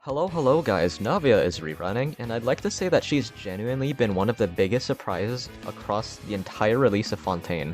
Hello guys, Navia is rerunning, and I'd like to say that she's genuinely been one of the biggest surprises across the entire release of Fontaine.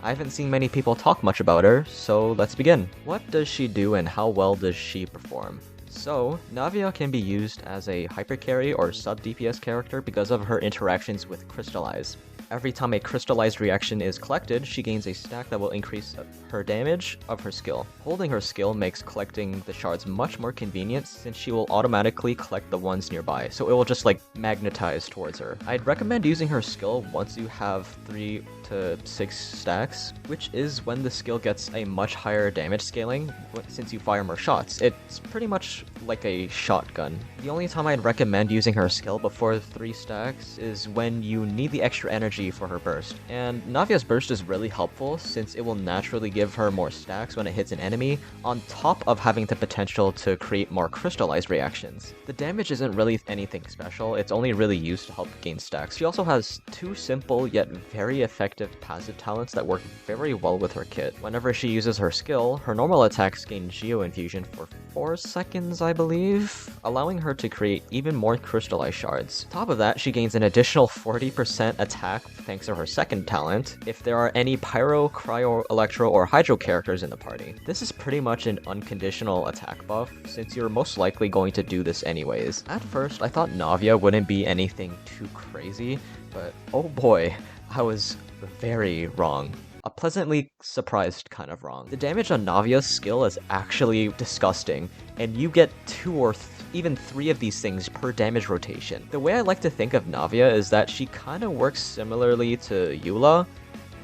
I haven't seen many people talk much about her, so let's begin. What does she do and how well does she perform? So, Navia can be used as a hyper carry or sub DPS character because of her interactions with Crystallize. Every time a crystallized reaction is collected, she gains a stack that will increase her damage of her skill. Holding her skill makes collecting the shards much more convenient since she will automatically collect the ones nearby, so it will just like magnetize towards her. I'd recommend using her skill once you have 3 to 6 stacks, which is when the skill gets a much higher damage scaling since you fire more shots. It's pretty much like a shotgun. The only time I'd recommend using her skill before 3 stacks is when you need the extra energy for her burst. And Navia's burst is really helpful since it will naturally give her more stacks when it hits an enemy, on top of having the potential to create more crystallized reactions. The damage isn't really anything special, it's only really used to help gain stacks. She also has 2 simple yet very effective passive talents that work very well with her kit. Whenever she uses her skill, her normal attacks gain Geo Infusion for 4 seconds, I believe, allowing her to create even more crystallized shards. On top of that, she gains an additional 40% attack thanks to her second talent if there are any Pyro, Cryo, Electro, or Hydro characters in the party. This is pretty much an unconditional attack buff, since you're most likely going to do this anyways. At first, I thought Navia wouldn't be anything too crazy, but oh boy, I was very wrong. A pleasantly surprised kind of wrong. The damage on Navia's skill is actually disgusting, and you get 2 or even 3 of these things per damage rotation. The way I like to think of Navia is that she kinda works similarly to Eula,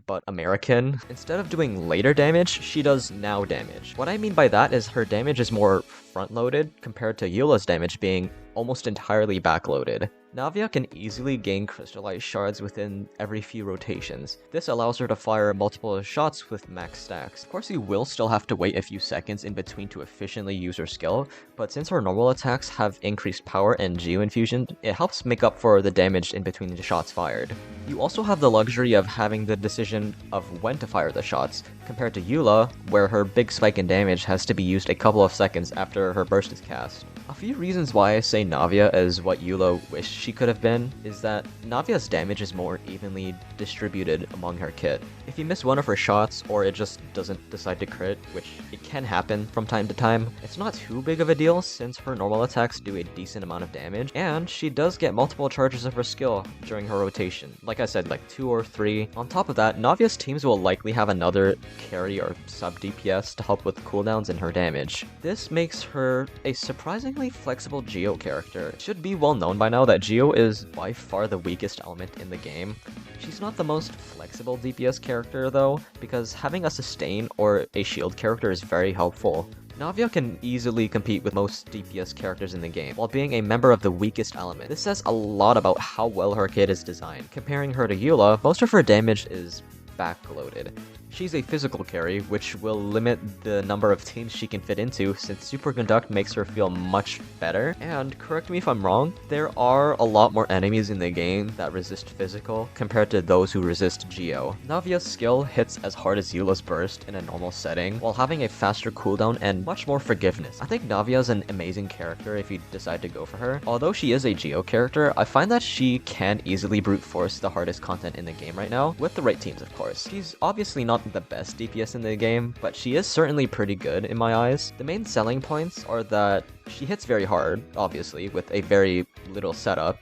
but American. Instead of doing later damage, she does now damage. What I mean by that is her damage is more front-loaded compared to Eula's damage being almost entirely backloaded. Navia can easily gain crystallized shards within every few rotations. This allows her to fire multiple shots with max stacks. Of course, you will still have to wait a few seconds in between to efficiently use her skill, but since her normal attacks have increased power and Geo Infusion, it helps make up for the damage in between the shots fired. You also have the luxury of having the decision of when to fire the shots, compared to Eula, where her big spike in damage has to be used a couple of seconds after her burst is cast. A few reasons why I say Navia is what Eula wished she could have been is that Navia's damage is more evenly distributed among her kit. If you miss one of her shots, or it just doesn't decide to crit, which it can happen from time to time, it's not too big of a deal since her normal attacks do a decent amount of damage, and she does get multiple charges of her skill during her rotation. Like I said, like 2 or 3. On top of that, Navia's teams will likely have another carry or sub DPS to help with cooldowns and her damage. This makes her a surprisingly flexible Geo character. It should be well known by now that Geo is by far the weakest element in the game. She's not the most flexible DPS character though, because having a sustain or a shield character is very helpful. Navia can easily compete with most DPS characters in the game, while being a member of the weakest element. This says a lot about how well her kit is designed. Comparing her to Eula, most of her damage is backloaded. She's a physical carry, which will limit the number of teams she can fit into since Superconduct makes her feel much better. And correct me if I'm wrong, there are a lot more enemies in the game that resist physical compared to those who resist Geo. Navia's skill hits as hard as Eula's burst in a normal setting, while having a faster cooldown and much more forgiveness. I think Navia is an amazing character if you decide to go for her. Although she is a Geo character, I find that she can easily brute force the hardest content in the game right now, with the right teams of course. She's obviously not the best DPS in the game, but she is certainly pretty good in my eyes. The main selling points are that she hits very hard, obviously, with a very little setup.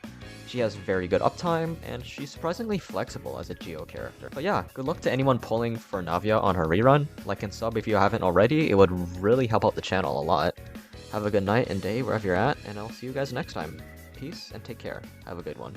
She has very good uptime, and she's surprisingly flexible as a Geo character. But yeah, good luck to anyone pulling for Navia on her rerun. Like and sub if you haven't already, it would really help out the channel a lot. Have a good night and day wherever you're at, and I'll see you guys next time. Peace and take care. Have a good one.